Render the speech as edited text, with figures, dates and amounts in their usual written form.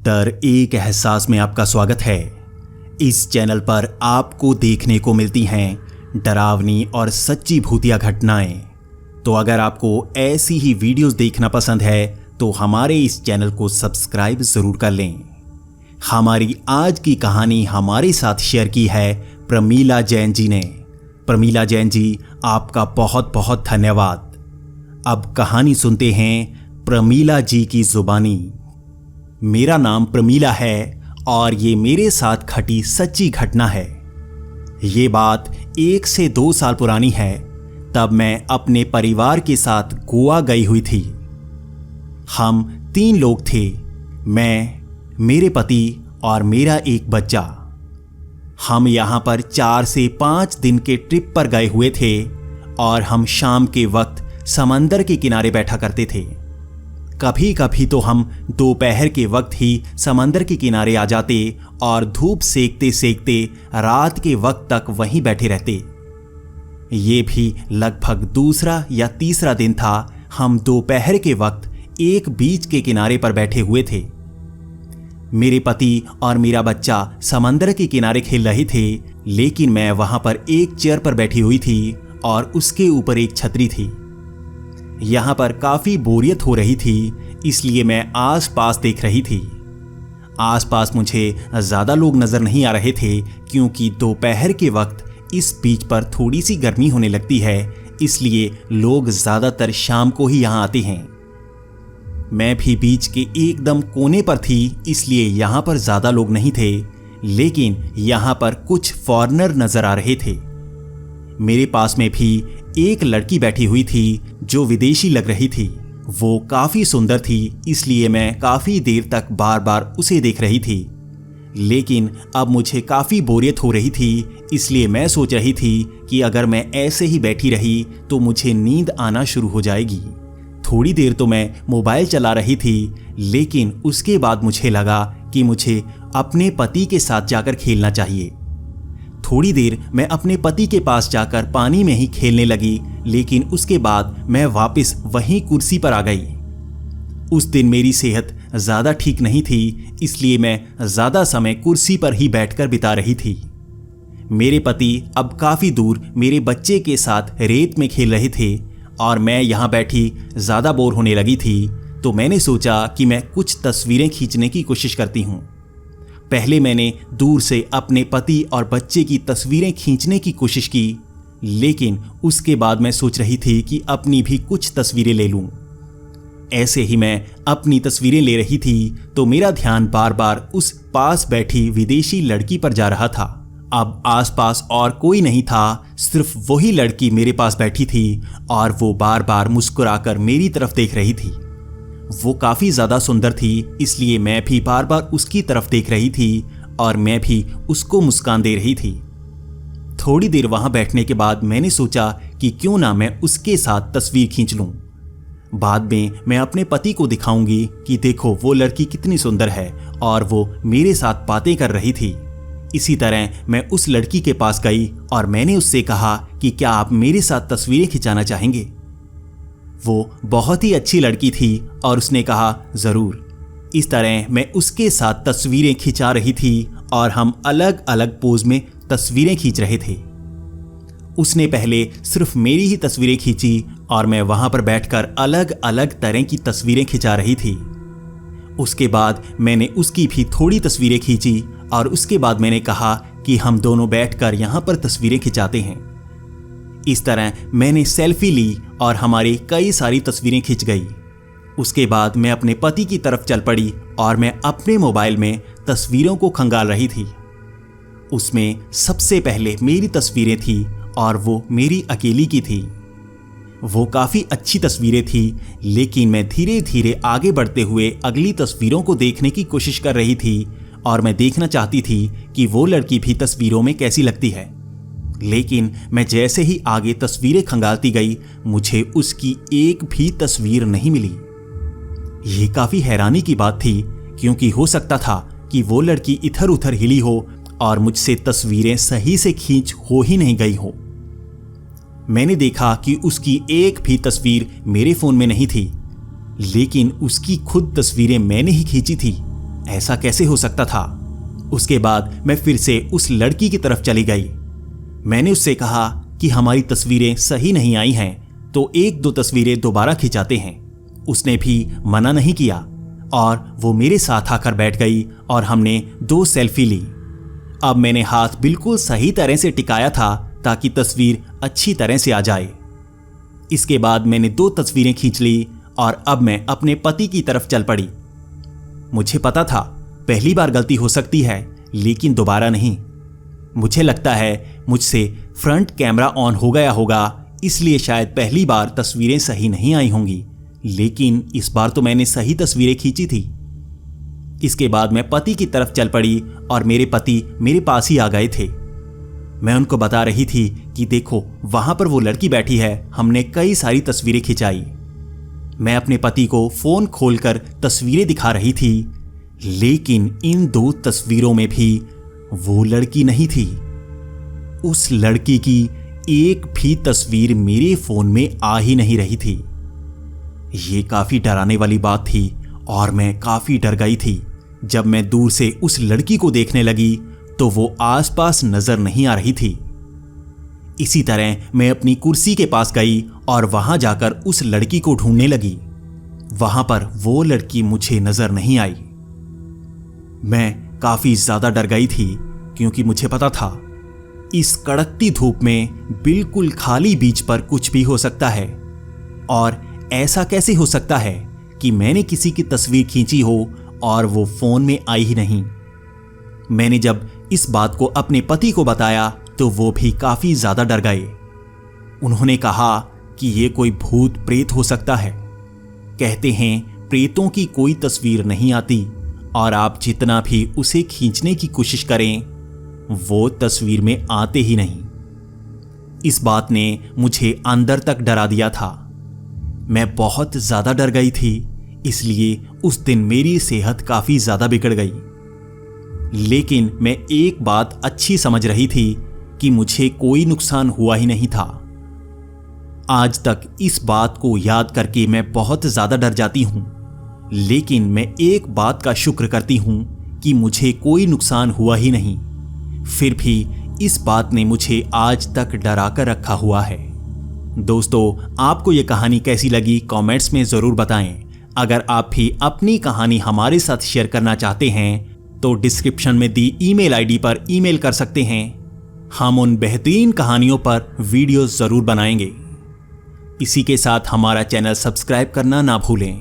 डर एक एहसास में आपका स्वागत है। इस चैनल पर आपको देखने को मिलती हैं डरावनी और सच्ची भूतिया घटनाएं। तो अगर आपको ऐसी ही वीडियोस देखना पसंद है तो हमारे इस चैनल को सब्सक्राइब ज़रूर कर लें। हमारी आज की कहानी हमारे साथ शेयर की है प्रमीला जैन जी ने। प्रमीला जैन जी, आपका बहुत बहुत धन्यवाद। अब कहानी सुनते हैं प्रमीला जी की जुबानी। मेरा नाम प्रमीला है और ये मेरे साथ घटी सच्ची घटना है। ये बात 1 से 2 साल पुरानी है। तब मैं अपने परिवार के साथ गोवा गई हुई थी। हम 3 लोग थे, मैं, मेरे पति और मेरा एक बच्चा। हम यहाँ पर 4 से 5 दिन के ट्रिप पर गए हुए थे और हम शाम के वक्त समंदर के किनारे बैठा करते थे। कभी कभी तो हम दोपहर के वक्त ही समंदर के किनारे आ जाते और धूप सेकते सेकते रात के वक्त तक वहीं बैठे रहते। ये भी लगभग दूसरा या तीसरा दिन था। हम दोपहर के वक्त एक बीच के किनारे पर बैठे हुए थे। मेरे पति और मेरा बच्चा समंदर के किनारे खेल रहे थे, लेकिन मैं वहां पर एक चेयर पर बैठी हुई थी और उसके ऊपर एक छतरी थी। यहाँ पर काफ़ी बोरियत हो रही थी, इसलिए मैं आसपास देख रही थी। आसपास मुझे ज़्यादा लोग नज़र नहीं आ रहे थे, क्योंकि दोपहर के वक्त इस बीच पर थोड़ी सी गर्मी होने लगती है, इसलिए लोग ज़्यादातर शाम को ही यहाँ आते हैं। मैं भी बीच के एकदम कोने पर थी, इसलिए यहाँ पर ज़्यादा लोग नहीं थे, लेकिन यहाँ पर कुछ फॉरेनर नज़र आ रहे थे। मेरे पास में भी एक लड़की बैठी हुई थी जो विदेशी लग रही थी। वो काफ़ी सुंदर थी, इसलिए मैं काफ़ी देर तक बार बार उसे देख रही थी। लेकिन अब मुझे काफ़ी बोरियत हो रही थी, इसलिए मैं सोच रही थी कि अगर मैं ऐसे ही बैठी रही तो मुझे नींद आना शुरू हो जाएगी। थोड़ी देर तो मैं मोबाइल चला रही थी, लेकिन उसके बाद मुझे लगा कि मुझे अपने पति के साथ जाकर खेलना चाहिए। थोड़ी देर मैं अपने पति के पास जाकर पानी में ही खेलने लगी, लेकिन उसके बाद मैं वापस वहीं कुर्सी पर आ गई। उस दिन मेरी सेहत ज़्यादा ठीक नहीं थी, इसलिए मैं ज़्यादा समय कुर्सी पर ही बैठकर बिता रही थी। मेरे पति अब काफ़ी दूर मेरे बच्चे के साथ रेत में खेल रहे थे और मैं यहाँ बैठी ज़्यादा बोर होने लगी थी, तो मैंने सोचा कि मैं कुछ तस्वीरें खींचने की कोशिश करती हूँ। पहले मैंने दूर से अपने पति और बच्चे की तस्वीरें खींचने की कोशिश की, लेकिन उसके बाद मैं सोच रही थी कि अपनी भी कुछ तस्वीरें ले लूं। ऐसे ही मैं अपनी तस्वीरें ले रही थी तो मेरा ध्यान बार बार उस पास बैठी विदेशी लड़की पर जा रहा था। अब आसपास और कोई नहीं था, सिर्फ वही लड़की मेरे पास बैठी थी और वो बार बार मुस्कुराकर मेरी तरफ देख रही थी। वो काफ़ी ज़्यादा सुंदर थी, इसलिए मैं भी बार बार उसकी तरफ देख रही थी और मैं भी उसको मुस्कान दे रही थी। थोड़ी देर वहाँ बैठने के बाद मैंने सोचा कि क्यों ना मैं उसके साथ तस्वीर खींच लूँ। बाद में मैं अपने पति को दिखाऊंगी कि देखो वो लड़की कितनी सुंदर है, और वो मेरे साथ बातें कर रही थी। इसी तरह मैं उस लड़की के पास गई और मैंने उससे कहा कि क्या आप मेरे साथ तस्वीरें खिंचाना चाहेंगे। वो बहुत ही अच्छी लड़की थी और उसने कहा ज़रूर। इस तरह मैं उसके साथ तस्वीरें खिंचा रही थी और हम अलग अलग पोज में तस्वीरें खींच रहे थे। उसने पहले सिर्फ मेरी ही तस्वीरें खींची और मैं वहां पर बैठकर अलग अलग तरह की तस्वीरें खिंचा रही थी। उसके बाद मैंने उसकी भी थोड़ी तस्वीरें खींची और उसके बाद मैंने कहा कि हम दोनों बैठकर यहाँ पर तस्वीरें खिंचाते हैं। इस तरह मैंने सेल्फी ली और हमारी कई सारी तस्वीरें खिंच गई। उसके बाद मैं अपने पति की तरफ चल पड़ी और मैं अपने मोबाइल में तस्वीरों को खंगाल रही थी। उसमें सबसे पहले मेरी तस्वीरें थी और वो मेरी अकेली की थी। वो काफ़ी अच्छी तस्वीरें थी, लेकिन मैं धीरे धीरे आगे बढ़ते हुए अगली तस्वीरों को देखने की कोशिश कर रही थी और मैं देखना चाहती थी कि वो लड़की भी तस्वीरों में कैसी लगती है। लेकिन मैं जैसे ही आगे तस्वीरें खंगालती गई, मुझे उसकी एक भी तस्वीर नहीं मिली। ये काफ़ी हैरानी की बात थी, क्योंकि हो सकता था कि वो लड़की इधर उधर हिली हो और मुझसे तस्वीरें सही से खींच हो ही नहीं गई हो। मैंने देखा कि उसकी एक भी तस्वीर मेरे फ़ोन में नहीं थी, लेकिन उसकी खुद तस्वीरें मैंने ही खींची थी, ऐसा कैसे हो सकता था? उसके बाद मैं फिर से उस लड़की की तरफ चली गई। मैंने उससे कहा कि हमारी तस्वीरें सही नहीं आई हैं तो एक दो तस्वीरें दोबारा खिंचाते हैं। उसने भी मना नहीं किया और वो मेरे साथ आकर बैठ गई और हमने 2 सेल्फी ली। अब मैंने हाथ बिल्कुल सही तरह से टिकाया था ताकि तस्वीर अच्छी तरह से आ जाए। इसके बाद मैंने 2 तस्वीरें खींच ली और अब मैं अपने पति की तरफ चल पड़ी। मुझे पता था पहली बार गलती हो सकती है लेकिन दोबारा नहीं। मुझे लगता है मुझसे फ्रंट कैमरा ऑन हो गया होगा, इसलिए शायद पहली बार तस्वीरें सही नहीं आई होंगी, लेकिन इस बार तो मैंने सही तस्वीरें खींची थी। इसके बाद मैं पति की तरफ चल पड़ी और मेरे पति मेरे पास ही आ गए थे। मैं उनको बता रही थी कि देखो वहां पर वो लड़की बैठी है, हमने कई सारी तस्वीरें खिंचाई। मैं अपने पति को फोन खोलकर तस्वीरें दिखा रही थी, लेकिन इन 2 तस्वीरों में भी वो लड़की नहीं थी। उस लड़की की एक भी तस्वीर मेरे फोन में आ ही नहीं रही थी। ये काफी डराने वाली बात थी और मैं काफी डर गई थी। जब मैं दूर से उस लड़की को देखने लगी तो वो आसपास नजर नहीं आ रही थी। इसी तरह मैं अपनी कुर्सी के पास गई और वहां जाकर उस लड़की को ढूंढने लगी। वहां पर वो लड़की मुझे नजर नहीं आई। मैं काफी ज्यादा डर गई थी क्योंकि मुझे पता था इस कड़कती धूप में बिल्कुल खाली बीच पर कुछ भी हो सकता है। और ऐसा कैसे हो सकता है कि मैंने किसी की तस्वीर खींची हो और वो फोन में आई ही नहीं। मैंने जब इस बात को अपने पति को बताया तो वो भी काफी ज्यादा डर गए। उन्होंने कहा कि ये कोई भूत प्रेत हो सकता है। कहते हैं प्रेतों की कोई तस्वीर नहीं आती और आप जितना भी उसे खींचने की कोशिश करें वो तस्वीर में आते ही नहीं। इस बात ने मुझे अंदर तक डरा दिया था। मैं बहुत ज्यादा डर गई थी, इसलिए उस दिन मेरी सेहत काफी ज्यादा बिगड़ गई। लेकिन मैं एक बात अच्छी समझ रही थी कि मुझे कोई नुकसान हुआ ही नहीं था। आज तक इस बात को याद करके मैं बहुत ज्यादा डर जाती हूं, लेकिन मैं एक बात का शुक्र करती हूं कि मुझे कोई नुकसान हुआ ही नहीं। फिर भी इस बात ने मुझे आज तक डरा कर रखा हुआ है। दोस्तों, आपको यह कहानी कैसी लगी कमेंट्स में जरूर बताएं। अगर आप भी अपनी कहानी हमारे साथ शेयर करना चाहते हैं तो डिस्क्रिप्शन में दी ईमेल आईडी पर ईमेल कर सकते हैं। हम उन बेहतरीन कहानियों पर वीडियो जरूर बनाएंगे। इसी के साथ हमारा चैनल सब्सक्राइब करना ना भूलें।